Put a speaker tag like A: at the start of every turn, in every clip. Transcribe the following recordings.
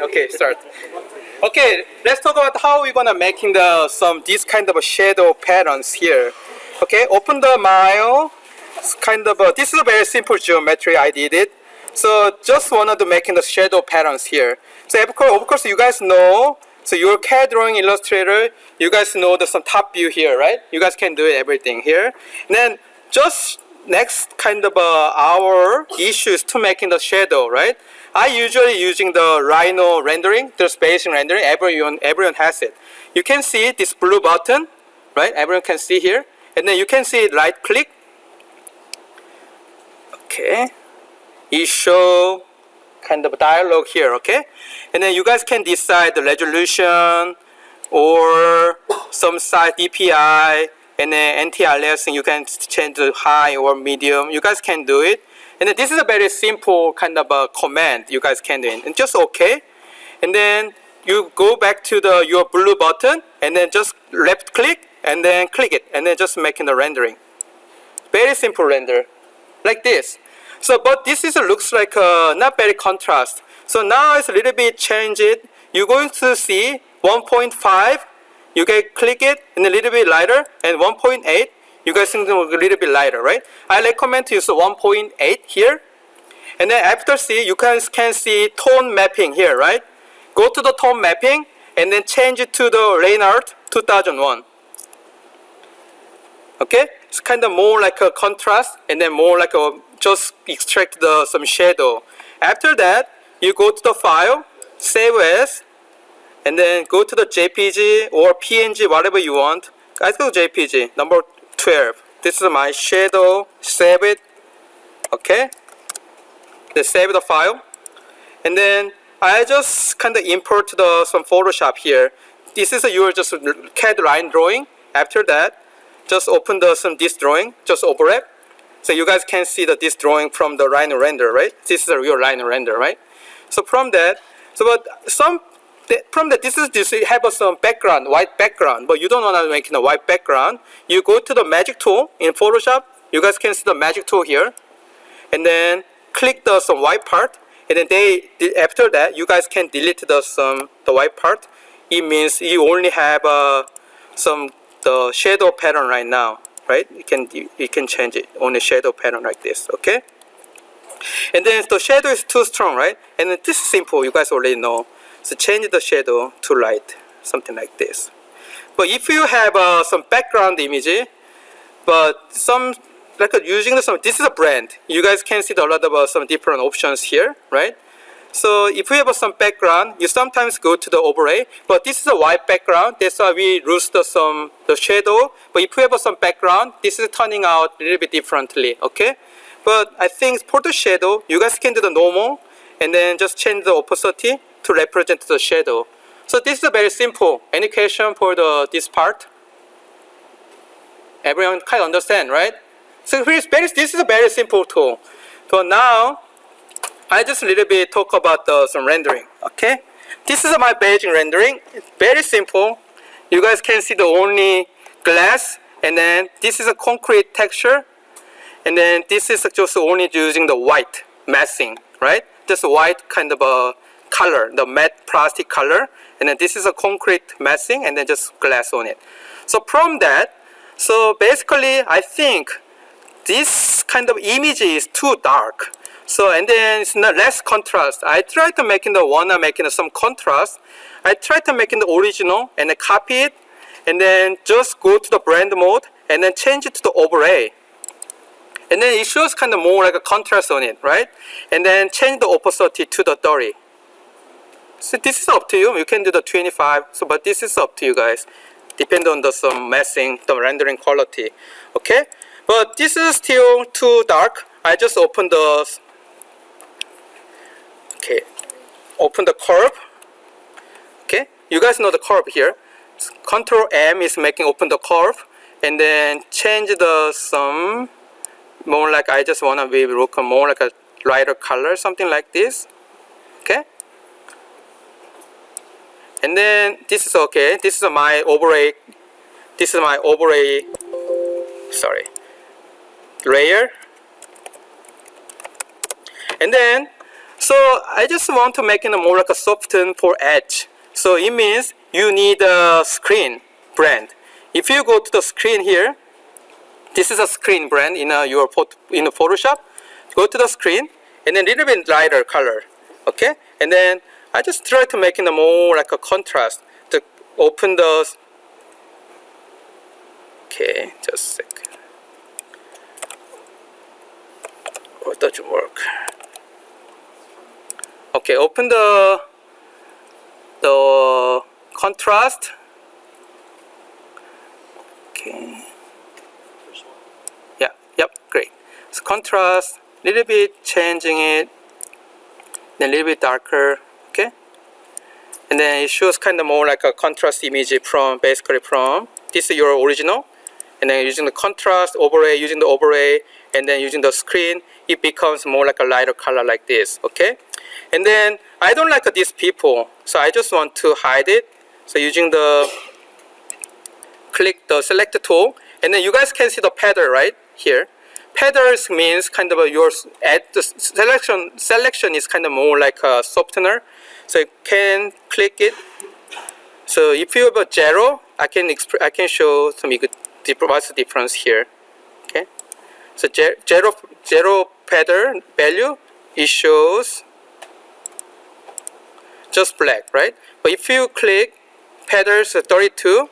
A: Okay, start. Okay, let's talk about how we're gonna making this kind of a shadow patterns here. Okay, open the mile. It's kind of this is a very simple geometry. I did it. So just wanted to making the shadow patterns here. So of course you guys know. So your CAD drawing illustrator, you guys know the some top view here, right? You guys can do everything here. And then just next kind of our issue is to making the shadow, right? I usually using the Rhino rendering, the spacing rendering. Everyone has it. You can see this blue button, right? Everyone can see here, and then you can see right click. Okay, it show kind of dialog here, okay? And then you guys can decide the resolution or some size DPI, and then anti-aliasing you can change to high or medium. You guys can do it. And then this is a very simple kind of a command you guys can do it. And just okay. And then you go back to your blue button and then just left click and then click it and then just making the rendering. Very simple render like this. So but this is looks like not very contrast. So now it's a little bit change it. You're going to see 1.5. You can click it and a little bit lighter, and 1.8. You guys think a little bit lighter, right? I recommend to use 1.8 here. And then after see, you can see tone mapping here, right? Go to the tone mapping and then change it to the Reinhardt 2001. Okay? It's kind of more like a contrast and then more like a just extract some shadow. After that, you go to the file, save as, and then go to the JPG or PNG, whatever you want. I go JPG, number 12. This is my shadow, save it. Okay? Then save the file. And then I just kind of import some Photoshop here. This is your just CAD line drawing. After that, just open this drawing, just overlap. So you guys can see this drawing from the Rhino render, right? This is a real Rhino render, right? So from that, this have some background, white background, but you don't want to make a white background. You go to the magic tool in Photoshop. You guys can see the magic tool here, and then click some white part, and then after that you guys can delete the white part. It means you only have the shadow pattern right now, right? You can change it only shadow pattern like this, okay? And then the shadow is too strong, right? And then this is simple. You guys already know. So change the shadow to light, something like this. But if you have some background image, but using this is a brand. You guys can see a lot of some different options here, right? So if you have some background, you sometimes go to the overlay. But this is a white background. That's why we lose the shadow. But if you have some background, this is turning out a little bit differently, okay? But I think for the shadow, you guys can do the normal, and then just change the opacity to represent the shadow. So this is very simple. Any question for this part? Everyone kind of understand, right? So this is a very simple tool. So now, I just a little bit talk about some rendering, okay? This is my Beijing rendering. It's very simple. You guys can see the only glass, and then this is a concrete texture, and then this is just only using the white massing, right? Just white kind of a color, the matte plastic color, and then this is a concrete massing, and then just glass on it. So from that, so basically I think this kind of image is too dark. So and then it's not less contrast. I try to making some contrast. I try to making the original and then copy it, and then just go to the blend mode and then change it to the overlay. And then it shows kind of more like a contrast on it, right? And then change the opacity to the 30. So this is up to you. You can do the 25. So, but this is up to you guys. Depend on some massing, the rendering quality. Okay? But this is still too dark. I just open open the curve. Okay? You guys know the curve here. Control M is making open the curve, and then change some more like I just want to be look more like a lighter color, something like this. Okay? And then this is okay. This is my overlay. This is my overlay. Sorry. Layer. And then So I just want to make it more like a soften for edge. So it means you need a screen brand. If you go to the screen here, this is a screen brand in your in Photoshop. Go to the screen and then a little bit lighter color, okay? And then I just try to make it more like a contrast. To open the, okay, just a sec. Oh, it doesn't work. Okay, open the contrast. Okay. Yeah, yep, great. So contrast, little bit changing it, then a little bit darker, okay? And then it shows kind of more like a contrast image from, basically from, this is your original, and then using the contrast overlay, using the overlay, and then using the screen, it becomes more like a lighter color like this, okay? And then I don't like these people, so I just want to hide it. So using the, click the select tool, and then you guys can see the paddle right here. Paddles means kind of your the selection is kind of more like a softener. So you can click it. So if you have a 0, I can show some what's the difference here. Okay. So 0 paddle value, it shows just black, right? But if you click paddles 32,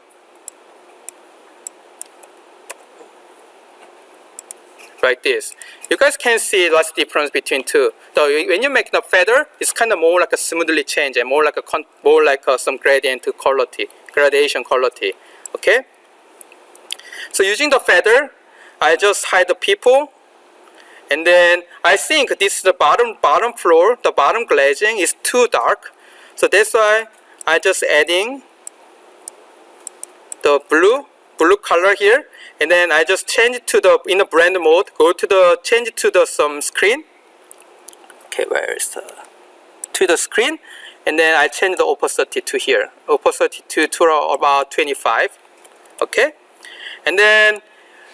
A: like this, you guys can see what's the difference between two. So when you make the feather, it's kind of more like a smoothly change and more like some gradation quality. Okay. So using the feather, I just hide the people, and then I think this is the bottom floor. The bottom glazing is too dark, so that's why I just adding the blue color here, and then I just change it to the in the brand mode. Go to the change it to the some screen. Okay, where is the to the screen, and then I change the opacity to here. Opacity to about 25. Okay, and then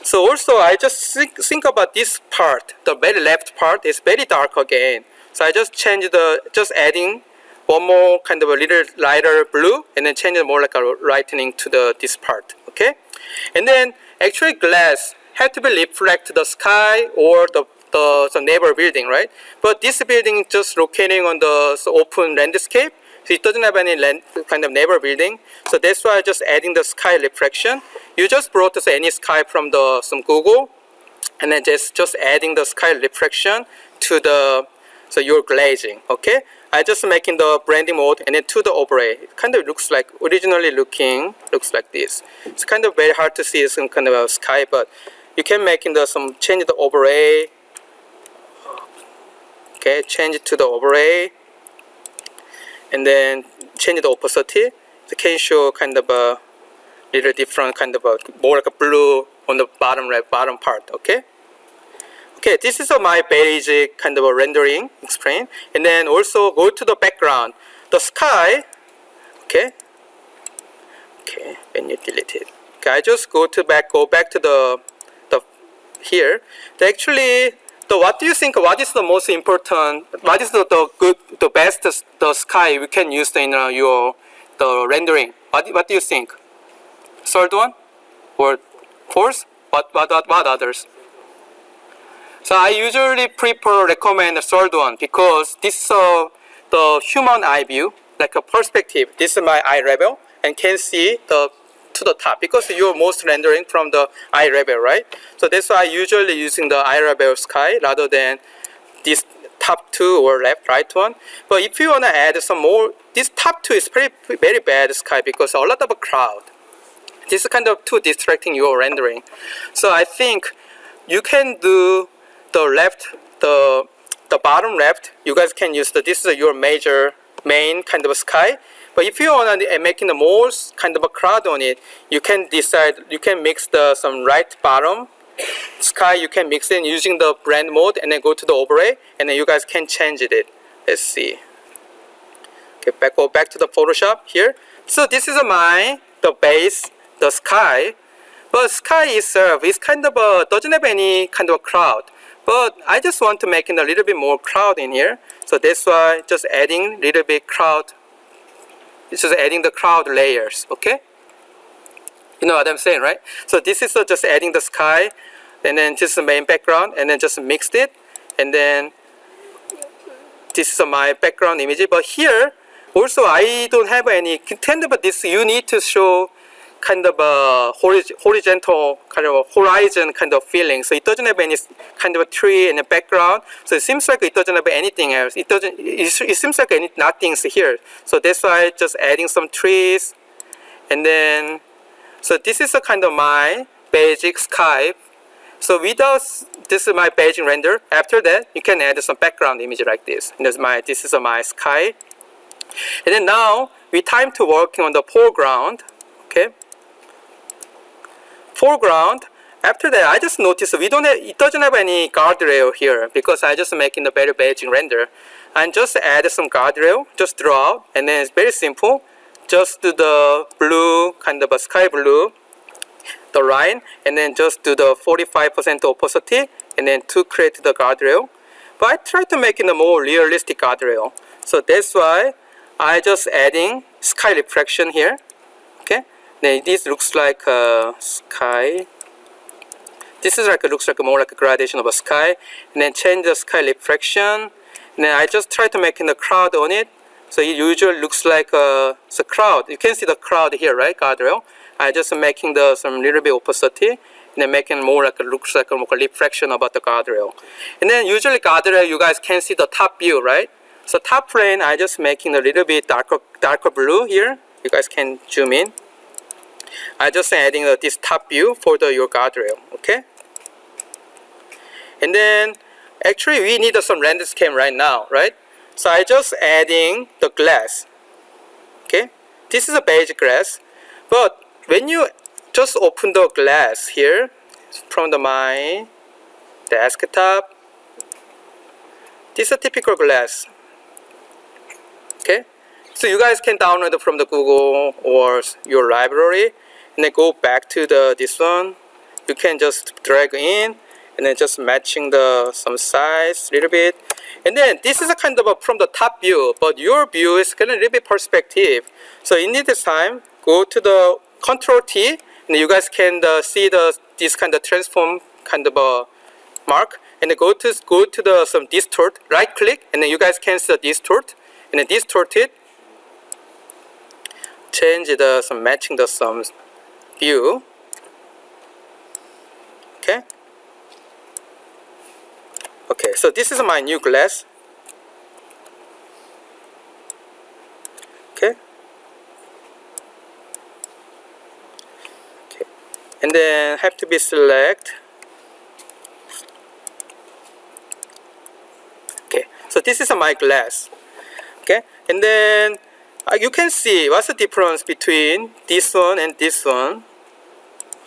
A: so also I just think about this part. The very left part is very dark again. So I just change just adding one more kind of a little lighter blue, and then change it more like a lightening to this part. Okay, and then actually glass had to be reflect the sky or the neighbor building, right? But this building just locating on the open landscape, so it doesn't have any kind of neighbor building. So that's why I just adding the sky reflection. You just brought any sky from some Google, and then just adding the sky reflection to your glazing. Okay, I just making the branding mode, and then to the overlay. It kind of looks like originally looks like this. It's kind of very hard to see some kind of a sky, but you can make change the overlay. Okay, change it to the overlay, and then change the opacity. It can show kind of a little different kind of more like a blue on the bottom part. Okay. Okay, this is my basic kind of a rendering explain, and then also go to the background, the sky. Okay, when you delete it. Okay, I just go back to the here. What do you think? What is the most important? What is the best sky we can use in the rendering? What do you think? Third one or fourth? What others? So I usually recommend the third one, because this is the human eye view, like a perspective. This is my eye level, and can see to the top, because you're most rendering from the eye level, right? So that's why I usually using the eye level sky rather than this top two or right one. But if you wanna add some more, this top two is very bad sky because a lot of a crowd. This is kind of too distracting your rendering. So I think you can do the bottom left. You guys can use this is your main kind of sky. But if you want to making the more kind of a crowd on it, you can decide, you can mix some right bottom sky, you can mix it using the brand mode, and then go to the overlay, and then you guys can change it. Let's see. Okay, go back to the Photoshop here. So this is the base, the sky. But sky itself is kind of doesn't have any kind of crowd. But I just want to make it a little bit more crowd in here. So that's why just adding little bit crowd. It's just adding the crowd layers, okay? You know what I'm saying, right? So this is just adding the sky, and then just the main background, and then just mixed it, and then this is my background image. But here, also I don't have any content, but this you need to show kind of a horizontal, kind of a horizon kind of feeling. So it doesn't have any kind of a tree in the background. So it seems like it doesn't have anything else. It seems like nothing's here. So that's why just adding some trees, and then so this is a kind of my basic sky. So without this is my Beijing render. After that, you can add some background image like this. And this is my sky. And then now we time to working on the foreground. Okay. Foreground. After that, I just noticed it doesn't have any guardrail here because I just making the very Beijing render. And just add some guardrail, just draw out, and then it's very simple. Just do the blue, kind of a sky blue, the line, and then just do the 45% opacity, and then to create the guardrail. But I try to make it a more realistic guardrail. So that's why I just adding sky reflection here. Okay. Then this looks like a sky. This is looks like more like a gradation of a sky, and then change the sky reflection. And then I just try to make the crowd on it. So it usually looks like a crowd. You can see the crowd here, right? Guardrail. I just making some little bit opacity, and then making more like looks like more reflection about the guardrail. And then usually guardrail, you guys can see the top view, right? So top plane, I just making a little bit darker blue here. You guys can zoom in. I just adding this top view for your guardrail, okay? And then actually we need some render scheme right now, right? So I just adding the glass, okay? This is a beige glass, but when you just open the glass here from my desktop, this is a typical glass, okay? So you guys can download it from the Google or your library, and then go back to this one. You can just drag in, and then just matching some size a little bit. And then this is a kind of from the top view, but your view is kind of a little bit perspective. So in this time, go to the Control T, and you guys can see this kind of transform kind of a mark, and then go to some distort. Right click, and then you guys can see the distort, and then distort it. Change some matching some view. Okay. Okay, so this is my new glass. Okay. Okay. And then have to be select. Okay, so this is my glass. Okay, and then you can see what's the difference between this one and this one.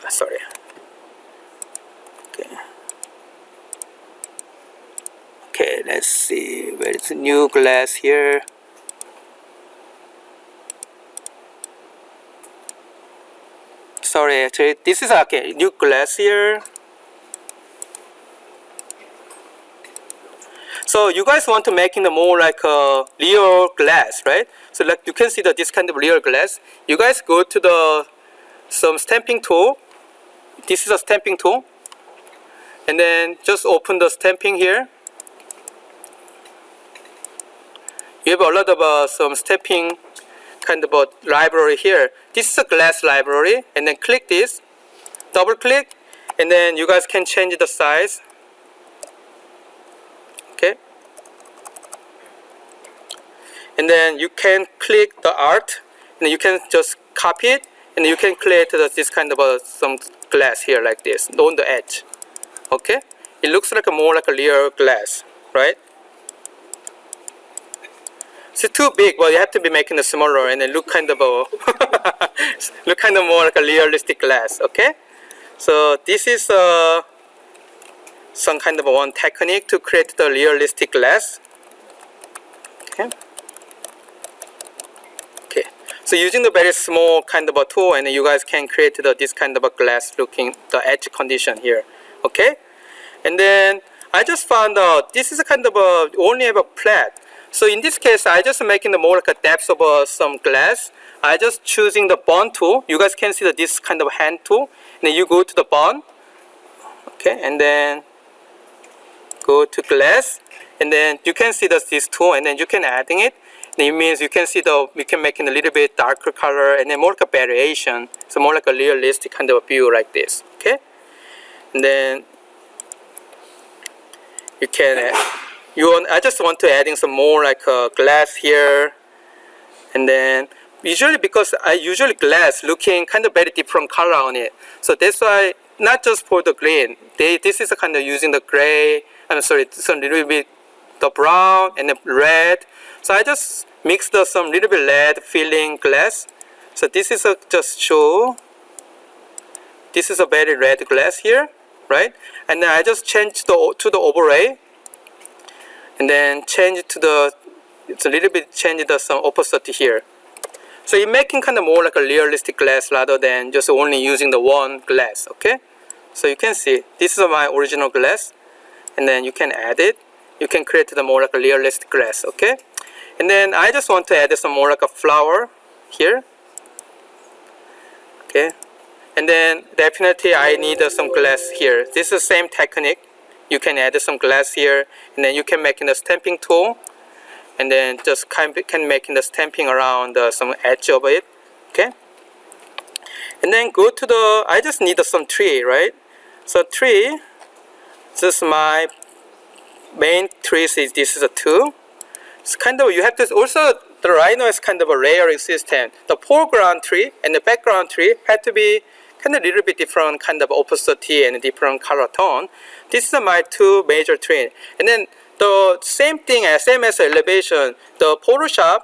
A: Sorry. Okay. Okay, let's see where is the new glass here. Sorry, actually, this is okay. New glass here. So you guys want to make it more like a real glass, right? So like you can see this kind of real glass. You guys go to some stamping tool. This is a stamping tool, and then just open the stamping here. You have a lot of some stamping kind of a library here. This is a glass library, and then click this, double click, and then you guys can change the size. Okay, and then you can click the art, and you can just copy it, and you can create this kind of some glass here like this on the edge. Okay, it looks like more like a real glass, right? It's too big, but you have to be making it smaller and then look kind of more like a realistic glass. Okay, so this is some kind of one technique to create the realistic glass. Okay. Okay. So using the very small kind of a tool, and you guys can create this kind of a glass looking the edge condition here. Okay, and then I just found out this is a kind of a only have a flat. So in this case, I just making the more like a depth of some glass. I just choosing the bond tool. You guys can see that this kind of hand tool. And then you go to the bond, okay, and then go to glass, and then you can see this tool, and then you can adding it. It means you can see you can make it a little bit darker color, and then more like a variation. So more like a realistic kind of view like this, okay. And then you can I just want to adding some more like glass here, and then usually because I usually glass looking kind of very different color on it, so that's why not just for the green, this is a kind of using the gray, I'm sorry, some little bit the brown and the red. So I just mixed some little bit red filling glass. So this is just show. This is a very red glass here, right? And then I just change to the overlay, and then change it to it's a little bit change some opacity here. So you're making kind of more like a realistic glass rather than just only using the one glass, okay? So you can see this is my original glass, and then you can add it. You can create the more like a realistic glass, okay? And then I just want to add some more like a flower here, okay? And then definitely I need some glass here. This is the same technique. You can add some glass here, and then you can make the stamping tool, and then just can make the stamping around some edge of it, okay? And then go to I just need some tree, right? So tree, this is my main tree. This is a 2. It's kind of, you have to also, the Rhino is kind of a layering system. The foreground tree and the background tree had to be kind of a little bit different kind of opacity and different color tone. This is my 2 major tree. And then the same thing, same as elevation, the Photoshop,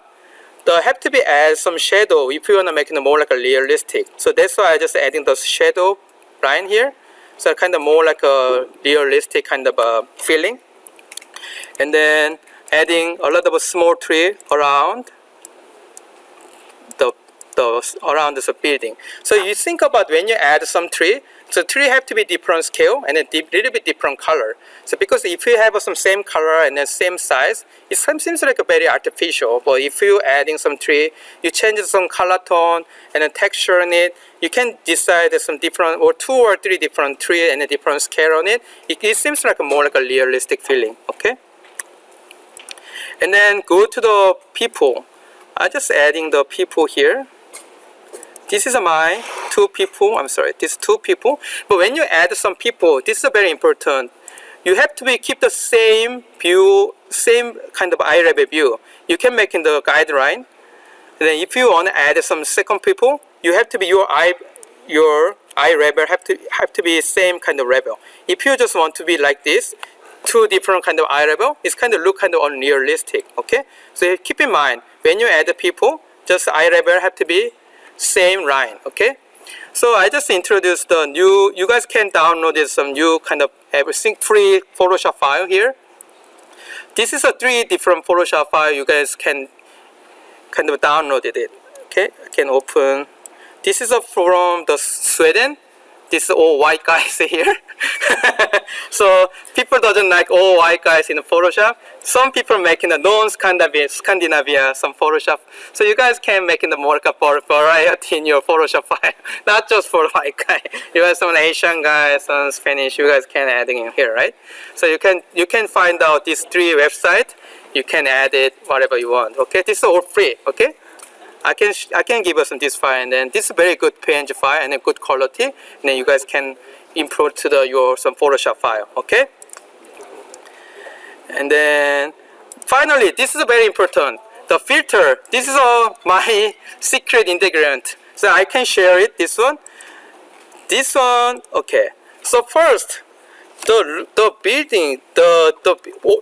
A: they have to be add some shadow if you want to make it more like a realistic. So that's why I just adding the shadow line here. So kind of more like a realistic kind of a feeling. And then adding a lot of a small tree around around this building. So you think about when you add some tree, so tree have to be different scale and a little bit different color. So because if you have some same color and then same size, it seems like a very artificial. But if you adding some tree, you change some color tone and then texture on it, you can decide some different or 2 or 3 different tree and a different scale on it. It seems like more like a realistic feeling, okay? And then go to the people. I'm just adding the people here. This is my 2 people. I'm sorry, this 2 people. But when you add some people, this is very important. You have to keep the same view, same kind of eye level view. You can make in the guideline. And then if you want to add some second people, you have to be your eye level have to be same kind of level. If you just want to be like this, 2 different kind of eye level, it's kind of look kind of unrealistic, okay? So keep in mind, when you add people, just eye level have to be same line, okay? So I just introduced the new, you guys can download some new kind of everything free Photoshop file here. This is a 3 different Photoshop file you guys can kind of download it, okay? I can open. This is from the Sweden. This is all white guys here. So people doesn't like all white guys in Photoshop. Some people making the non-Scandinavia some Photoshop. So you guys can make the more variety in your Photoshop file, not just for white guy. You have some Asian guys, some Spanish. You guys can add in here, right? So you can find out these 3 websites. You can add it whatever you want. Okay, this is all free. Okay. I can give us this file, and then this is very good PNG file and a good quality, and then you guys can import to some Photoshop file, okay? And then finally, this is very important. The filter. This is my secret ingredient, so I can share it. This one, okay. So first, the building, the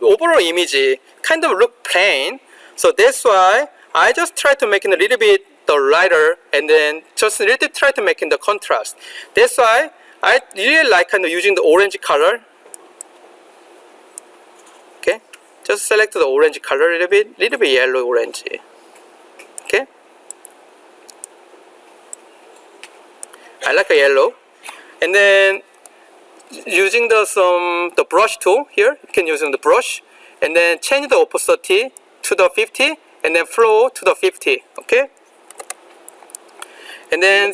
A: overall image kind of look plain, so that's why I just try to make it a little bit lighter, and then just a little bit try to make the contrast. That's why I really like kind of using the orange color. Okay, just select the orange color a little bit yellow orange. Okay, I like a yellow, and then using the brush tool here, you can use the brush, and then change the opacity to the 50, and then flow to the 50. Okay, and then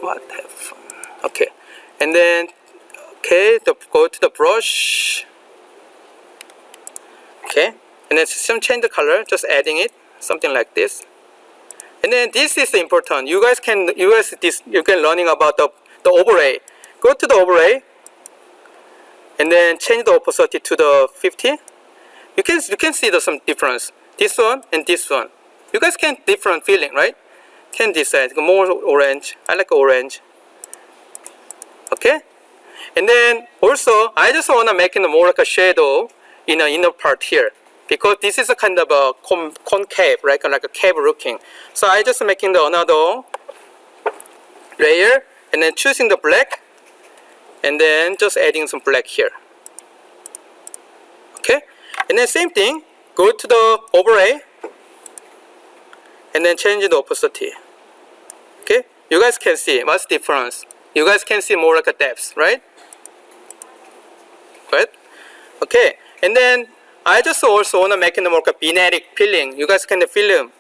A: what have okay, and then go to the brush. Okay, and then some change the color, just adding it, something like this. And then this is important. You can learning about the overlay. Go to the overlay, and then change the opacity to the 50. You can see some difference. This one and this one. You guys can different feeling, right? Can decide more orange. I like orange. Okay, and then also I just wanna make it more like a shadow in the inner part here, because this is a kind of a concave, right? Like a cave looking. So I just making another layer, and then choosing the black, and then just adding some black here. Okay, and then same thing, go to the overlay, and then change the opacity. Okay, you guys can see what's the difference. You guys can see more like a depth, right? Right? Okay, and then I just also want to make it more like a kinetic feeling. You guys can feel them.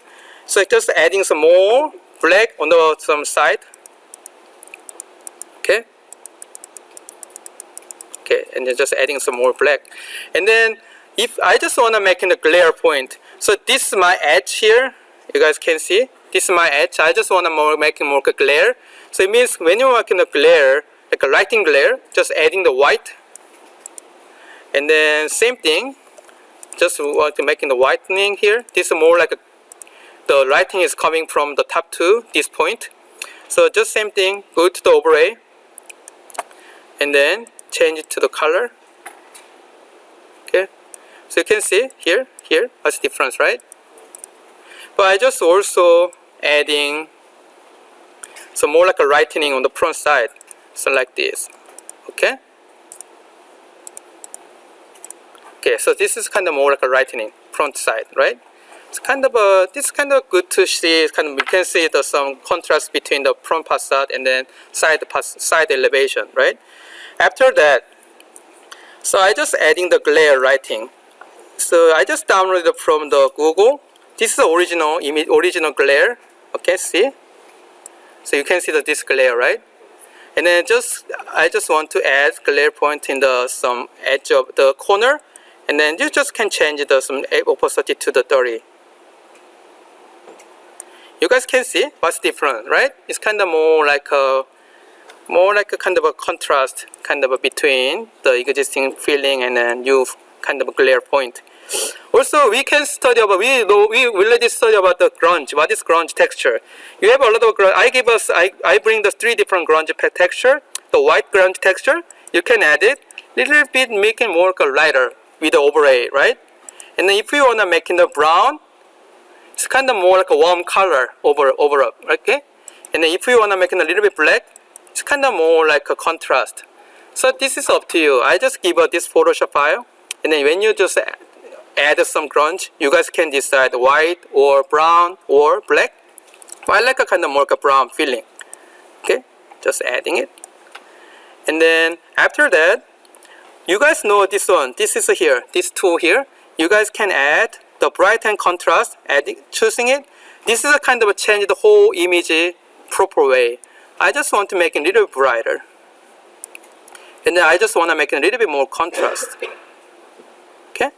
A: So just adding some more black on some side. Okay. Okay, and then just adding some more black. And then if I just want to make it a glare point. So this is my edge here. You guys can see. This is my edge. I just want to make it more like a glare. So it means when you're making a glare, like a lighting glare, just adding the white. And then same thing, just want to making the whitening here. This is more like the lighting is coming from the top to this point. So just same thing, go to the overlay, and then change it to the color. Okay, so you can see here, what's the difference, right? But I just also adding some more like a lightening on the front side, so like this. Okay. Okay, so this is kind of more like a lightening front side, right? It's kind of this is kind of good to see. Kind of you can see there's some contrast between the front facade and then side elevation, right? After that, so I just adding the glare lighting. So I just downloaded from the Google. This is the original glare. Okay, see? So you can see this glare, right? And then I just want to add glare point in some edge of the corner. And then you just can change some opacity to the 30. You guys can see what's different, right? It's kind of more like a kind of a contrast, kind of between the existing feeling and then you kind of a glare point. Also, we can study about we already study about the grunge. What is grunge texture? You have a lot of grunge. I bring the 3 different grunge texture. The white grunge texture, you can add it little bit, make it more lighter with the overlay, right? And then if you wanna make it the brown, it's kind of more like a warm color overall, okay? And then if you wanna make it a little bit black, it's kind of more like a contrast. So this is up to you. I just give this Photoshop file, and then when you just add some grunge, you guys can decide white or brown or black. I like a kind of more like a brown feeling. Okay, just adding it. And then after that, you guys know this one. This is here, this tool here. You guys can add the bright and contrast, choosing it. This is a kind of change the whole image proper way. I just want to make it a little bit brighter. And then I just want to make it a little bit more contrast. Okay.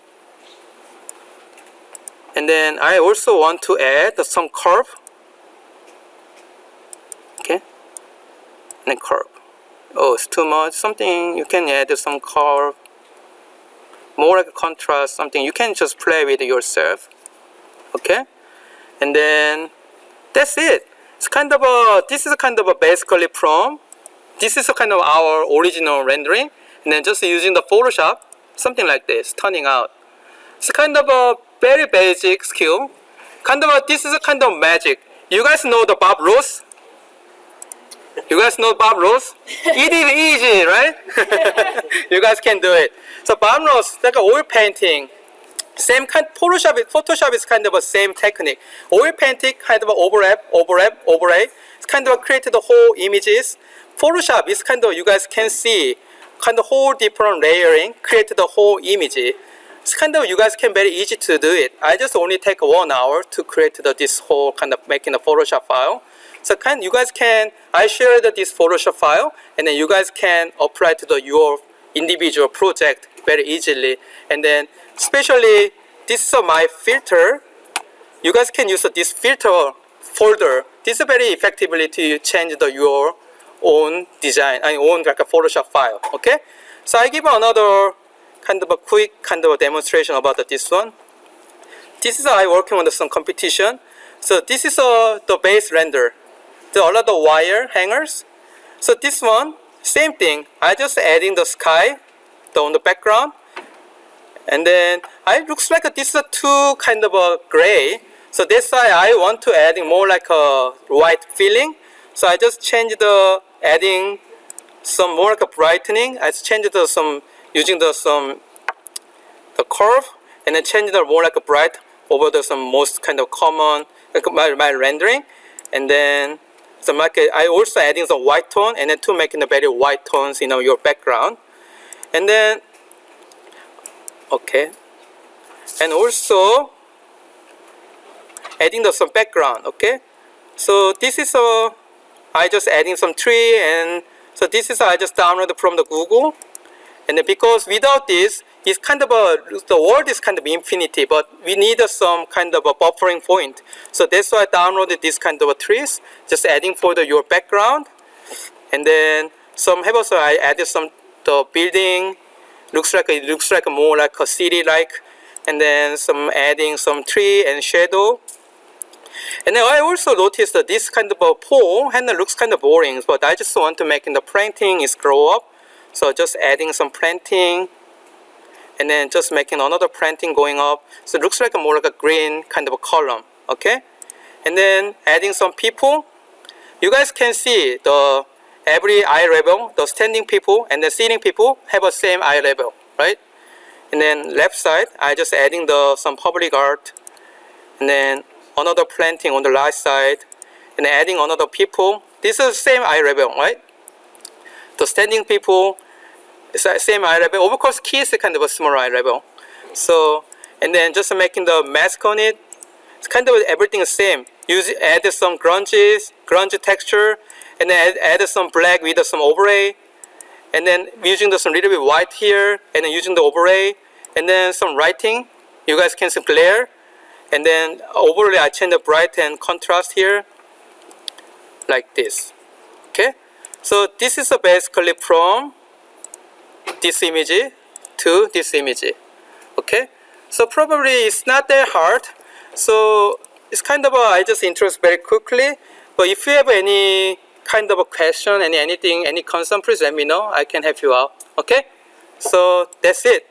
A: And then I also want to add some curve. Okay. And then curve. Oh, it's too much. Something you can add some curve, more like a contrast. Something you can just play with yourself. Okay, and then that's it. It's kind of this is kind of basically from. This is a kind of our original rendering, and then just using the Photoshop, something like this, turning out. It's kind of a very basic skill. Kind of this is a kind of magic. You guys know the Bob Ross? You guys know Bob Ross? It is easy, right? You guys can do it. So Bob Ross, like an oil painting. Same kind, Photoshop is kind of a same technique. Oil painting kind of overlap, overlay. It's kind of created the whole images. Photoshop is kind of, you guys can see, kind of whole different layering, create the whole image. It's kind of, you guys can very easy to do it. I just only take 1 hour to create this whole kind of making a Photoshop file. So you guys can, I shared this Photoshop file, and then you guys can apply to your individual project very easily. And then especially this is my filter. You guys can use this filter folder. This is very effectively to change your own design, own like a Photoshop file. Okay. So I give another kind of a quick kind of a demonstration about this one. This is I working on some competition. So this is the base render. There are a lot of wire hangers. So this one, same thing. I just adding the sky on the background, and then it looks like this is too kind of a gray. So that's why I want to adding more like a white feeling. So I just change the adding some more like a brightening. I changed some using the curve, and then change the more like a bright over some most kind of common like my rendering, and then I also adding some white tone, and then to making the very white tones in your background, and then okay, and also adding some background. Okay, so this is I just adding some tree, and so this is I just downloaded from the Google, and then because without this, it's kind of the world is kind of infinity, but we need some kind of a buffering point. So that's why I downloaded this kind of trees, just adding for your background, and then I added some the building. It looks like more like a city like, and then adding some tree and shadow. And then I also noticed that this kind of a pole and it looks kind of boring, but I just want to make the planting is grow up. So just adding some planting, and then just making another planting going up. So it looks like more like a green kind of a column. Okay, and then adding some people. You guys can see every eye level, the standing people and the sitting people have the same eye level, right? And then left side, I just adding some public art, and then another planting on the right side, and adding another people. This is the same eye level, right? The standing people is the same eye level. Of course, key is kind of a smaller eye level. So, and then just making the mask on it. It's kind of everything the same. Add some grunge texture, and then add some black with some overlay, and then using some little bit white here, and then using the overlay, and then some writing. You guys can see glare, and then overlay I change the bright and contrast here, like this. Okay, so this is basically from this image to this image. Okay, so probably it's not that hard. So it's kind of I just introduce very quickly. But if you have any kind of a question, any concern, please let me know. I can help you out. Okay, so that's it.